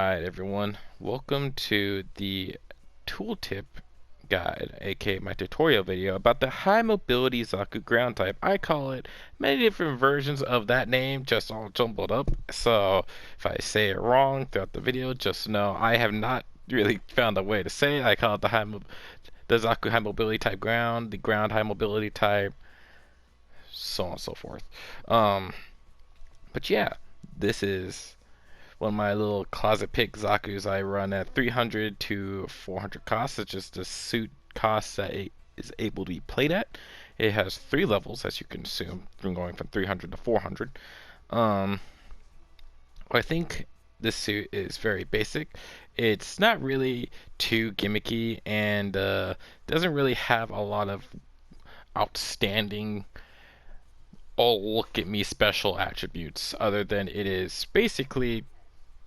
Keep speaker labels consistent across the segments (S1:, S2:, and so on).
S1: Alright everyone, welcome to the tooltip guide, aka my tutorial video about the high mobility Zaku ground type. I call it many different versions of that name, just all jumbled up. So if I say it wrong throughout the video, just know I have not really found a way to say it. I call it the Zaku high mobility type ground, the ground high mobility type, so on and so forth. But yeah, this is one of my little closet pick Zaku's. I run at 300 to 400 costs. It's just the suit cost that it is able to be played at. It has 3 levels, as you can assume, from going from 300 to 400. I think this suit is very basic. It's not really too gimmicky and doesn't really have a lot of outstanding oh look at me special attributes other than it is basically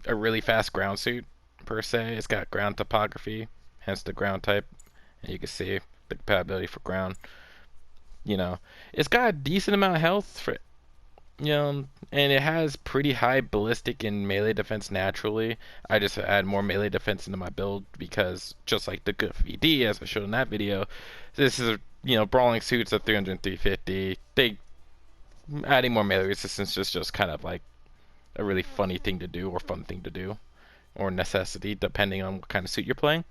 S1: a really fast ground suit per se. It's got ground topography, hence the ground type, and you can see the compatibility for ground. It's got a decent amount of health for and it has pretty high ballistic and melee defense naturally. I just add more melee defense into my build because just like the good VD as I showed in that video, this is brawling suits at 300 and 350. They adding more melee resistance is just kind of like a really funny thing to do or fun thing to do or necessity depending on what kind of suit you're playing.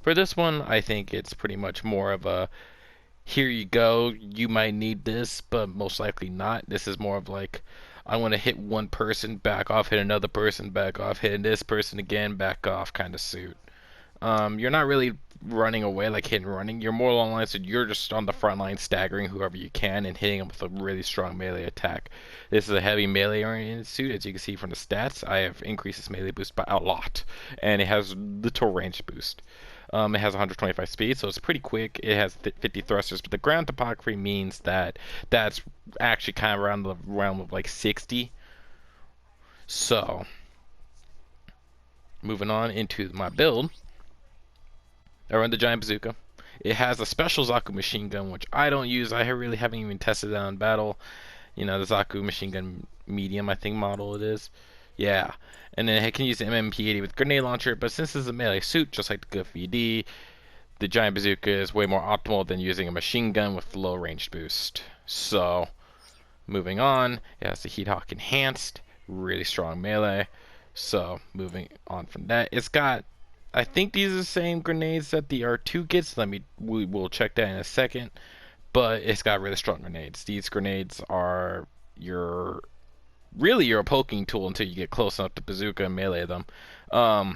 S1: For this one, I think it's pretty much more of a here you go, you might need this, but most likely not. This is more of like I want to hit one person, back off, hit another person, back off, hit this person again, back off kind of suit. You're not really running away like hit and running. You're more along the lines that you're just on the front line staggering whoever you can and hitting them with a really strong melee attack. This is a heavy melee oriented suit. As you can see from the stats, I have increased its melee boost by a lot, and it has little range boost. It has 125 speed, so it's pretty quick. It has 50 thrusters, but the ground topography means that that's actually kind of around the realm of like 60. So, moving on into my build, I run the giant bazooka. It has a special Zaku machine gun, which I don't use. I really haven't even tested that in battle. The Zaku machine gun medium, I think model it is. Yeah, and then it can use the MMP-80 with grenade launcher, but since it's a melee suit, just like the good VD, the giant bazooka is way more optimal than using a machine gun with low range boost. So, moving on, it has the Heat Hawk enhanced, really strong melee. So, moving on from that, it's got, I think these are the same grenades that the R2 gets. We will check that in a second, but it's got really strong grenades. These grenades are your poking tool until you get close enough to bazooka and melee them. I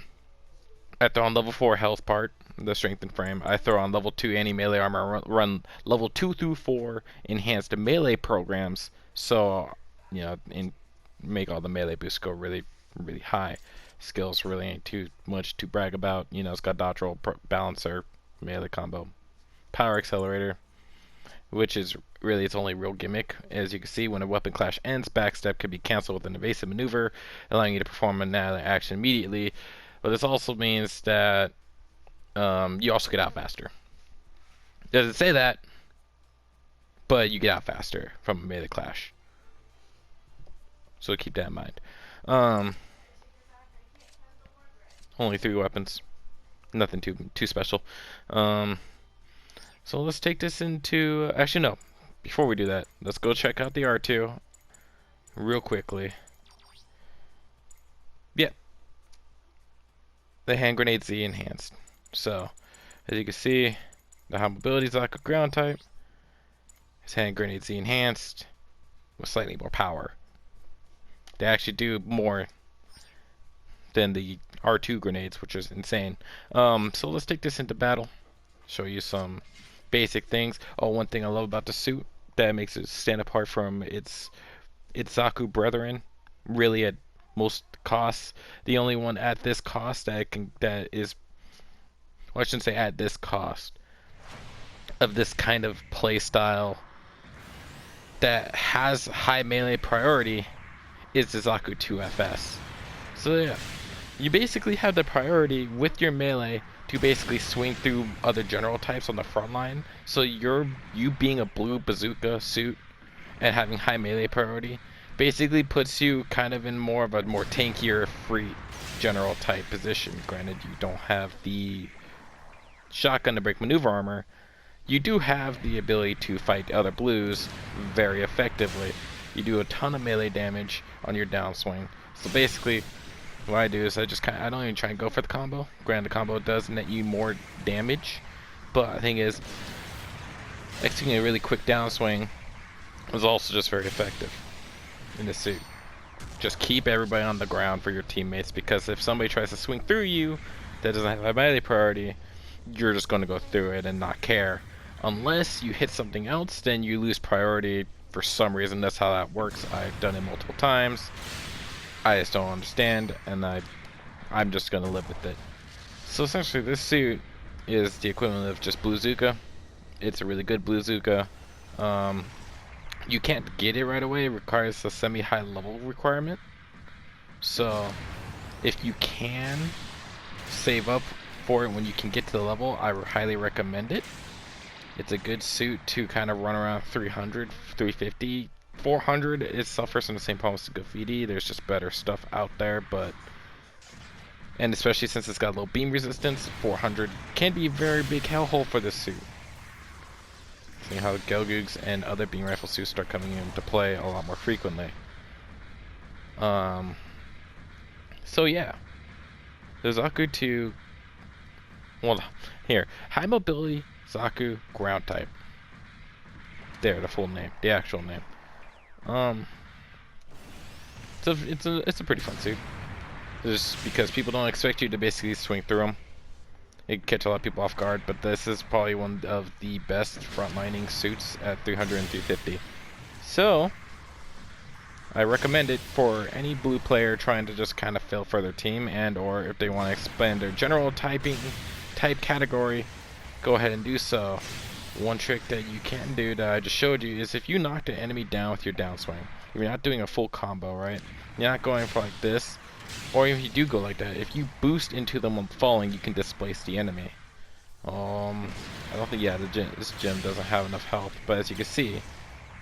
S1: throw on level 4 health part, the strengthened frame. I throw on level 2 anti-melee armor, run level 2 through 4 enhanced melee programs, so and make all the melee boosts go really, really high. Skills really ain't too much to brag about. It's got dodge roll, balancer, melee combo, power accelerator, which is really its only real gimmick. As you can see, when a weapon clash ends, backstep can be cancelled with an evasive maneuver, allowing you to perform another action immediately. But this also means that you also get out faster. Doesn't say that, but you get out faster from a melee clash. So keep that in mind. Only 3 weapons, nothing too special. So let's take this into, actually no, before we do that, let's go check out the R2 real quickly. Yeah, the hand grenade Z enhanced. So, as you can see, the high mobility Zaku ground type, his hand grenade Z enhanced with slightly more power. They actually do more than the R2 grenades, which is insane. So let's take this into battle, show you some basic things. Oh, one thing I love about the suit that makes it stand apart from its Zaku brethren, really at most costs, the only one at this cost well, I shouldn't say at this cost, of this kind of play style that has high melee priority is the Zaku 2FS. So yeah, you basically have the priority with your melee to basically swing through other general types on the front line. So you being a blue bazooka suit and having high melee priority Basically puts you kind of in more of a more tankier free general type position. Granted, you don't have the shotgun to break maneuver armor. You do have the ability to fight other blues very effectively. You do a ton of melee damage on your downswing. So basically, what I do is I don't even try and go for the combo. Granted, the combo does net you more damage, but the thing is, executing a really quick downswing was also just very effective in this suit. Just keep everybody on the ground for your teammates, because if somebody tries to swing through you that doesn't have a melee priority, you're just going to go through it and not care. Unless you hit something else, then you lose priority for some reason. That's how that works. I've done it multiple times. I just don't understand, and I'm just going to live with it. So essentially, this suit is the equivalent of just Blue Zuka. It's a really good Blue Zuka. You can't get it right away. It requires a semi-high level requirement. So if you can save up for it when you can get to the level, I highly recommend it. It's a good suit to kind of run around 300, 350, 400. It suffers from the same problems as Graffiti. There's just better stuff out there, and especially since it's got low beam resistance, 400 can be a very big hellhole for this suit. Seeing how Gelgugs and other beam rifle suits start coming into play a lot more frequently. So yeah, the Zaku 2. Well, here, high mobility Zaku ground type. There, the full name, the actual name. It's a pretty fun suit. Just because people don't expect you to basically swing through them. It can catch a lot of people off guard, but this is probably one of the best frontlining suits at 300 and 350. So, I recommend it for any blue player trying to just kind of fill for their team, and or if they want to expand their general type category, go ahead and do so. One trick that you can do that I just showed you is if you knock the enemy down with your downswing, if you're not doing a full combo, right? You're not going for like this. Or if you do go like that, if you boost into them when falling, you can displace the enemy. I don't think, yeah, this gem doesn't have enough health, but as you can see,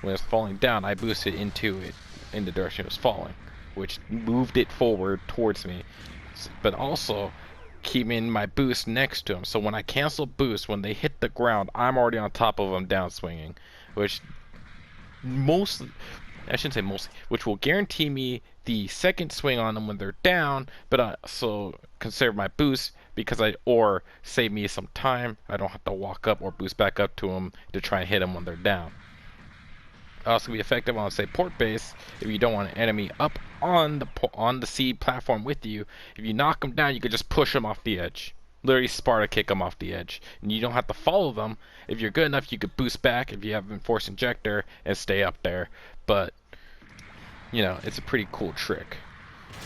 S1: when it's falling down, I boosted into it in the direction it was falling, which moved it forward towards me, but also keeping my boost next to them. So when I cancel boost, when they hit the ground, I'm already on top of them down swinging, which I shouldn't say mostly, which will guarantee me the second swing on them when they're down, but also conserve my boost or save me some time. I don't have to walk up or boost back up to them to try and hit them when they're down. Also be effective on, say, port base. If you don't want an enemy up on the seed platform with you, if you knock them down, you can just push them off the edge. Literally Sparta kick them off the edge, and you don't have to follow them. If you're good enough, you could boost back if you have Enforced Injector and stay up there. But you know, it's a pretty cool trick.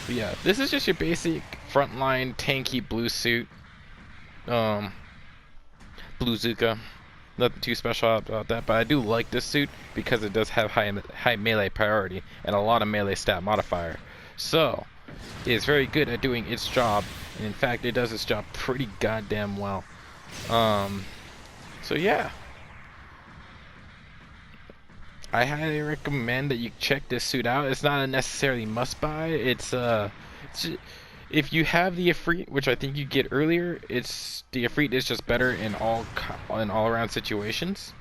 S1: But yeah, this is just your basic frontline tanky blue suit, Blue Zuka. Nothing too special about that, but I do like this suit because it does have high melee priority and a lot of melee stat modifier. So it's very good at doing its job, and in fact, it does its job pretty goddamn well. So yeah, I highly recommend that you check this suit out. It's not a necessarily must buy. If you have the Ifrit, which I think you get earlier, the Ifrit is just better in all around situations.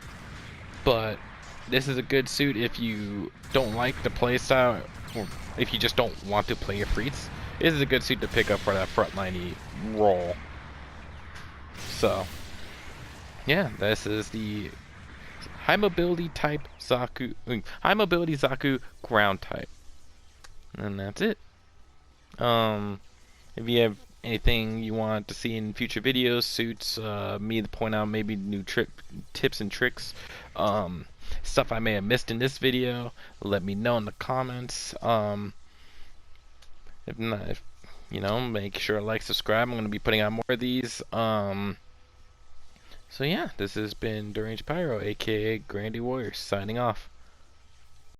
S1: But this is a good suit if you don't like the playstyle, or if you just don't want to play Ifrits. This is a good suit to pick up for that frontline-y role. So yeah, this is the high mobility Zaku ground type, and that's it. If you have anything you want to see in future videos, suits, me to point out maybe new tips and tricks, stuff I may have missed in this video, let me know in the comments. If not, you know, make sure to like, subscribe. I'm going to be putting out more of these. So yeah, this has been Deranged Pyro, aka Grandy Warrior, signing off.